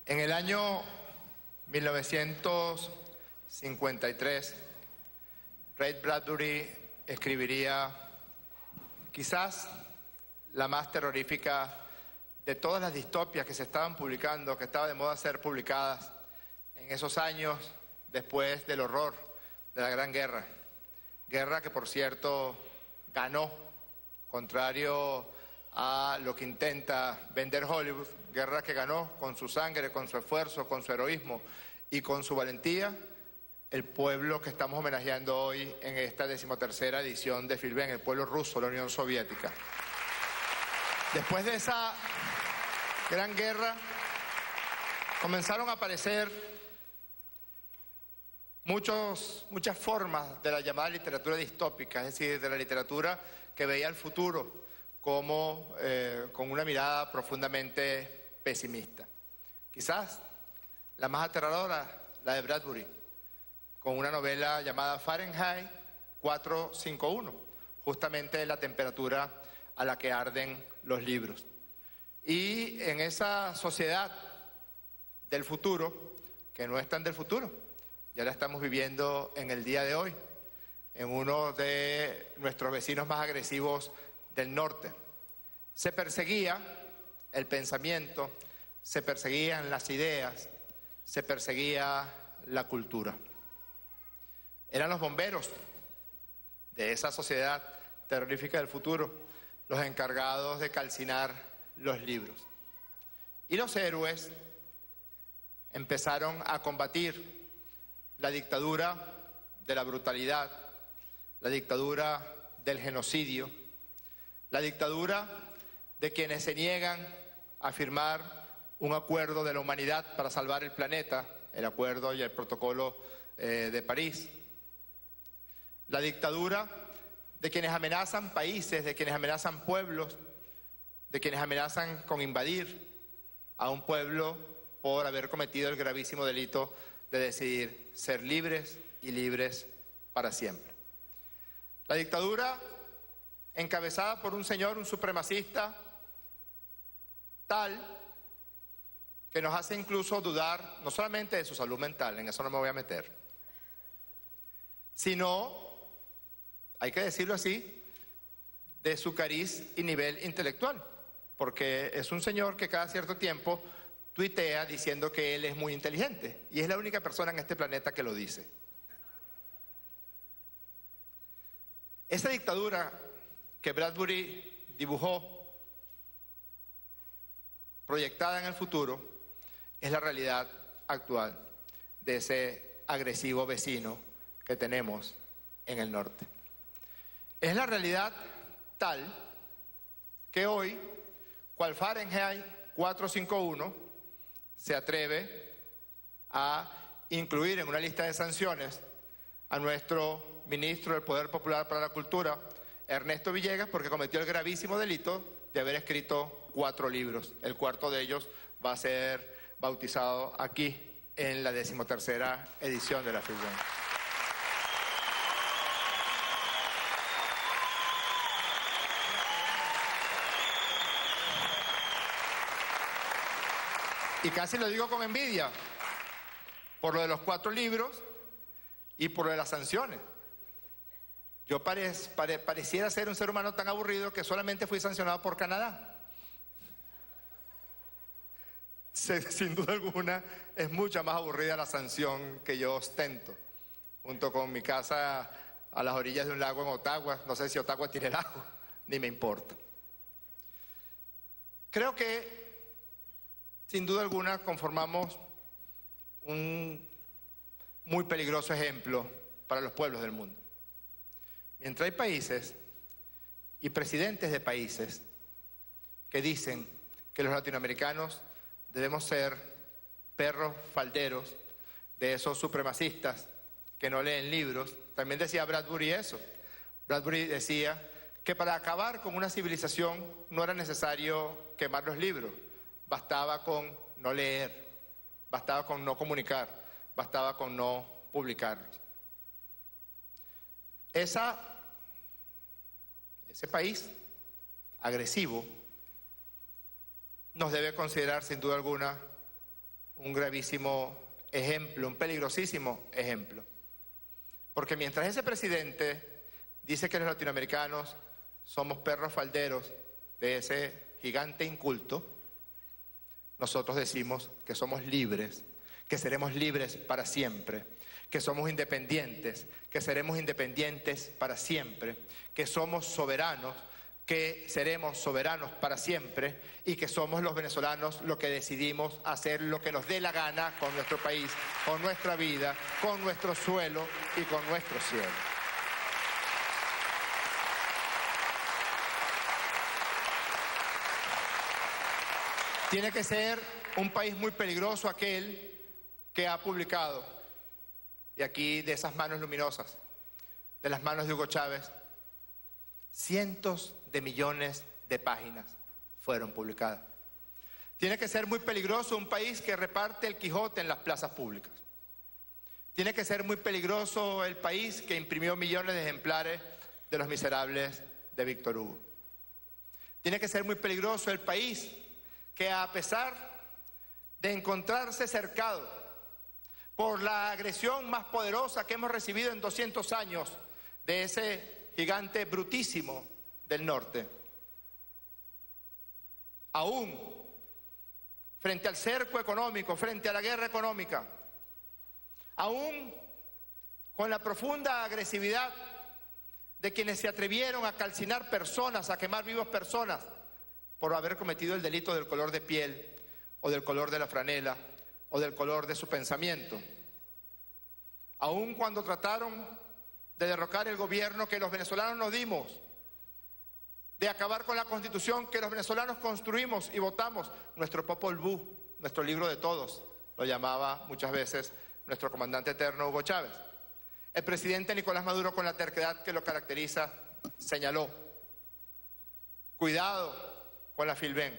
En el año 1953, Ray Bradbury escribiría quizás la más terrorífica de todas las distopias que se estaban publicando, que estaba de moda ser publicadas en esos años después del horror de la Gran Guerra. Guerra que, por cierto, ganó, contrario a lo que intenta vender Hollywood, guerra que ganó con su sangre, con su esfuerzo, con su heroísmo y con su valentía, el pueblo que estamos homenajeando hoy en esta 13ª edición de Filben, el pueblo ruso, la Unión Soviética. Después de esa gran guerra, comenzaron a aparecer muchas formas de la llamada literatura distópica, es decir, de la literatura que veía el futuro como con una mirada profundamente pesimista. Quizás la más aterradora, la de Bradbury, con una novela llamada Fahrenheit 451, justamente la temperatura a la que arden los libros. Y en esa sociedad del futuro, que no es tan del futuro, ya la estamos viviendo en el día de hoy, en uno de nuestros vecinos más agresivos del norte. Se perseguía el pensamiento, se perseguían las ideas, se perseguía la cultura. Eran los bomberos de esa sociedad terrorífica del futuro los encargados de calcinar los libros. Y los héroes empezaron a combatir la dictadura de la brutalidad, la dictadura del genocidio, la dictadura de quienes se niegan a firmar un acuerdo de la humanidad para salvar el planeta, el acuerdo y el protocolo de París. La dictadura de quienes amenazan países, de quienes amenazan pueblos, de quienes amenazan con invadir a un pueblo por haber cometido el gravísimo delito de decidir ser libres y libres para siempre. La dictadura encabezada por un señor, un supremacista, tal que nos hace incluso dudar no solamente de su salud mental, en eso no me voy a meter, sino, hay que decirlo así, de su cariz y nivel intelectual, porque es un señor que cada cierto tiempo tuitea diciendo que él es muy inteligente, y es la única persona en este planeta que lo dice. Esa dictadura que Bradbury dibujó, proyectada en el futuro, es la realidad actual de ese agresivo vecino que tenemos en el norte. Es la realidad tal que hoy, cual Fahrenheit 451, se atreve a incluir en una lista de sanciones a nuestro ministro del Poder Popular para la Cultura, Ernesto Villegas, porque cometió el gravísimo delito de haber escrito 4 libros. El cuarto de ellos va a ser bautizado aquí en la 13ª edición de la Filben. Y casi lo digo con envidia, por lo de los 4 libros y por lo de las sanciones. Yo pareciera ser un ser humano tan aburrido que solamente fui sancionado por Canadá. Sin duda alguna, es mucha más aburrida la sanción que yo ostento, junto con mi casa a las orillas de un lago en Ottawa. No sé si Ottawa tiene lago, ni me importa. Creo que sin duda alguna conformamos un muy peligroso ejemplo para los pueblos del mundo. Mientras hay países y presidentes de países que dicen que los latinoamericanos debemos ser perros falderos de esos supremacistas que no leen libros, también decía Bradbury eso. Bradbury decía que para acabar con una civilización no era necesario quemar los libros, bastaba con no leer, bastaba con no comunicar, bastaba con no publicarlos. Ese país agresivo nos debe considerar sin duda alguna un gravísimo ejemplo, un peligrosísimo ejemplo. Porque mientras ese presidente dice que los latinoamericanos somos perros falderos de ese gigante inculto, nosotros decimos que somos libres, que seremos libres para siempre, que somos independientes, que seremos independientes para siempre, que somos soberanos, que seremos soberanos para siempre y que somos los venezolanos los que decidimos hacer lo que nos dé la gana con nuestro país, con nuestra vida, con nuestro suelo y con nuestro cielo. Tiene que ser un país muy peligroso aquel que ha publicado, y aquí de esas manos luminosas, de las manos de Hugo Chávez, cientos de millones de páginas fueron publicadas. Tiene que ser muy peligroso un país que reparte el Quijote en las plazas públicas. Tiene que ser muy peligroso el país que imprimió millones de ejemplares de Los Miserables de Víctor Hugo. Tiene que ser muy peligroso el país que, a pesar de encontrarse cercado por la agresión más poderosa que hemos recibido en 200 años de ese gigante brutísimo del norte, aún frente al cerco económico, frente a la guerra económica, aún con la profunda agresividad de quienes se atrevieron a calcinar personas, a quemar vivos personas por haber cometido el delito del color de piel o del color de la franela o del color de su pensamiento, aún cuando trataron de derrocar el gobierno que los venezolanos nos dimos, de acabar con la Constitución que los venezolanos construimos y votamos, nuestro Popol Vuh, nuestro libro de todos, lo llamaba muchas veces nuestro comandante eterno Hugo Chávez. El presidente Nicolás Maduro, con la terquedad que lo caracteriza, señaló: cuidado con la Filben.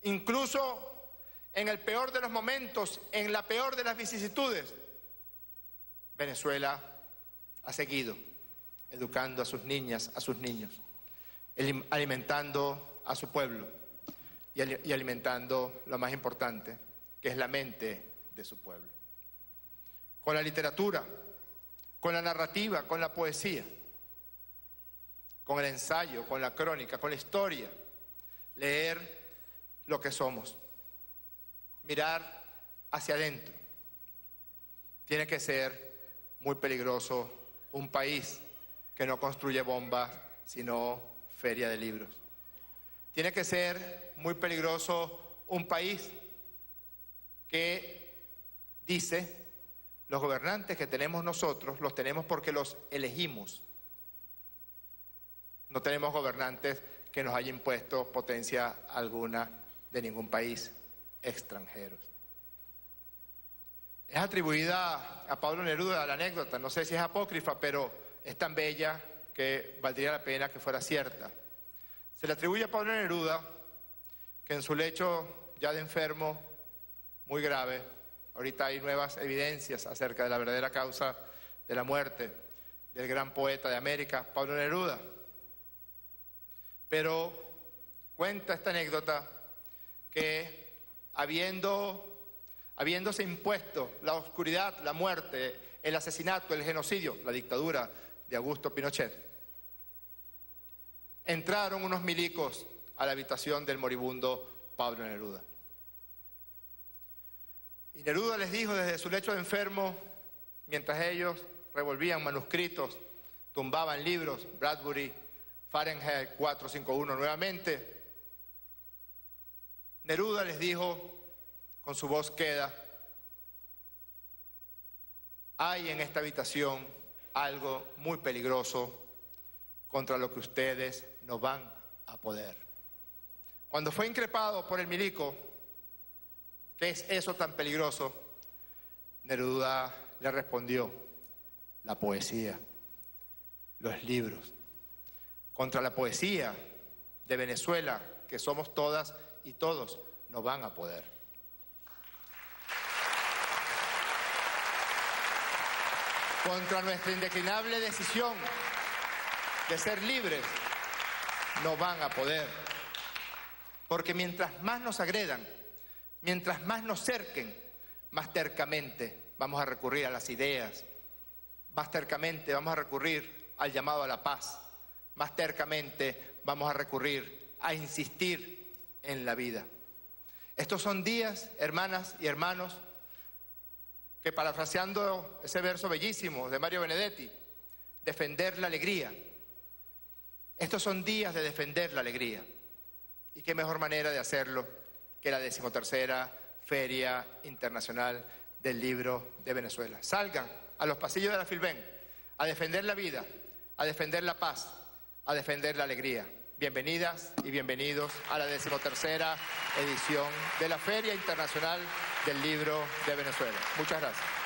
Incluso en el peor de los momentos, en la peor de las vicisitudes, Venezuela ha seguido educando a sus niñas, a sus niños, alimentando a su pueblo y alimentando lo más importante, que es la mente de su pueblo. Con la literatura, con la narrativa, con la poesía, con el ensayo, con la crónica, con la historia, leer lo que somos, mirar hacia adentro. Tiene que ser muy peligroso un país que no construye bombas, sino feria de libros. Tiene que ser muy peligroso un país que dice: los gobernantes que tenemos nosotros los tenemos porque los elegimos. No tenemos gobernantes que nos haya impuesto potencia alguna de ningún país extranjero. Es atribuida a Pablo Neruda la anécdota, no sé si es apócrifa, pero es tan bella que valdría la pena que fuera cierta. Se le atribuye a Pablo Neruda que en su lecho ya de enfermo muy grave, ahorita hay nuevas evidencias acerca de la verdadera causa de la muerte del gran poeta de América, Pablo Neruda. Pero cuenta esta anécdota que habiéndose impuesto la oscuridad, la muerte, el asesinato, el genocidio, la dictadura de Augusto Pinochet, entraron unos milicos a la habitación del moribundo Pablo Neruda. Y Neruda les dijo desde su lecho de enfermo, mientras ellos revolvían manuscritos, tumbaban libros, Bradbury, Fahrenheit 451 nuevamente, Neruda les dijo con su voz queda: hay en esta habitación algo muy peligroso contra lo que ustedes no van a poder. Cuando fue increpado por el milico, ¿qué es eso tan peligroso?, Neruda le respondió: la poesía, los libros. Contra la poesía de Venezuela, que somos todas y todos, no van a poder. Contra nuestra indeclinable decisión de ser libres, no van a poder. Porque mientras más nos agredan, Mientras más nos cerquen, más tercamente vamos a recurrir a las ideas, más tercamente vamos a recurrir al llamado a la paz, más tercamente vamos a recurrir a insistir en la vida. Estos son días, hermanas y hermanos, que parafraseando ese verso bellísimo de Mario Benedetti, defender la alegría. Estos son días de defender la alegría. Y qué mejor manera de hacerlo que la 13ª Feria Internacional del Libro de Venezuela. Salgan a los pasillos de la Filben a defender la vida, a defender la paz, a defender la alegría. Bienvenidas y bienvenidos a la 13ª edición de la Feria Internacional del Libro de Venezuela. Muchas gracias.